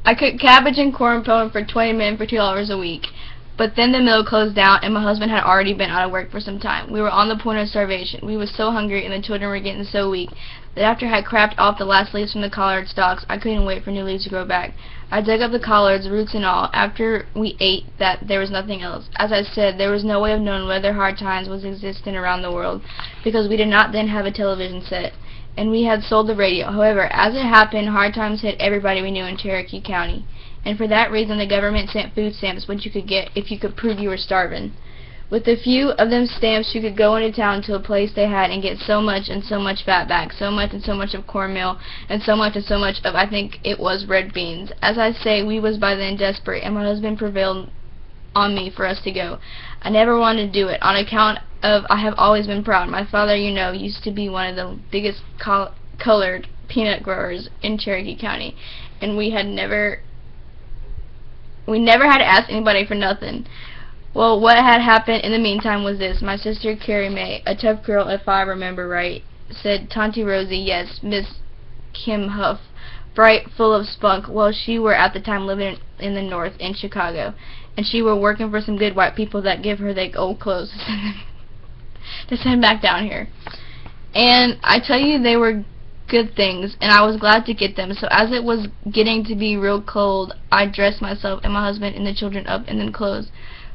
I cooked cabbage and corn pone for 20 men for $2 a week. But then the mill closed down, and my husband had already been out of work for some time. We were on the point of starvation. We were so hungry, and the children were getting so weak, that after I had crapped off the last leaves from the collard stalks, I couldn't wait for new leaves to grow back. I dug up the collards, roots and all. After we ate that, there was nothing else. As I said, there was no way of knowing whether hard times was existing around the world, because we did not then have a television set, and we had sold the radio. However, as it happened, hard times hit everybody we knew in Cherokee County, and for that reason the government sent food stamps, which you could get if you could prove you were starving. With a few of them stamps, you could go into town to a place they had and get so much and so much fat back, so much and so much of cornmeal, and so much of, I think it was, red beans. As I say, we was by then desperate, and my husband prevailed on me for us to go. I never wanted to do it, on account of I have always been proud. My father, you know, used to be one of the biggest colored peanut growers in Cherokee County, and we never had to ask anybody for nothing. Well, what had happened in the meantime was this. My sister Carrie Mae, a tough girl if I remember right, said, "Tonty Rosie, yes, Miss Kim Huff, bright, full of spunk." Well, she were at the time living in the north, in Chicago, and she were working for some good white people that give her their old clothes to send back down here. And I tell you, they were good things, and I was glad to get them. So as it was getting to be real cold, I dressed myself and my husband and the children up in them clothes.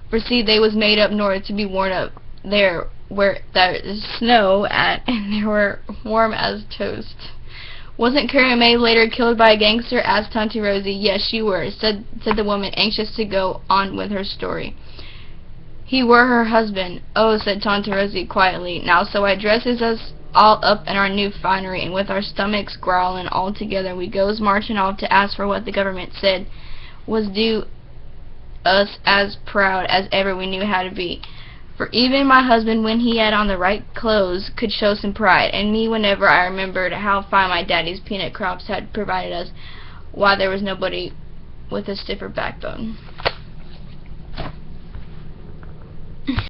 For see, they was made up north to be worn up there where there is snow at, and they were warm as toast. Wasn't Carrie Mae later killed by a gangster? Asked Tonty Rosie. Yes, she were, said the woman, anxious to go on with her story. He were her husband. Oh, said Tonty Rosie quietly. Now, so I dresses us all up in our new finery, and with our stomachs growling all together, we goes marching off to ask for what the government said was due us, as proud as ever we knew how to be. For even my husband, when he had on the right clothes, could show some pride, and me whenever I remembered how fine my daddy's peanut crops had provided us, why there was nobody with a stiffer backbone.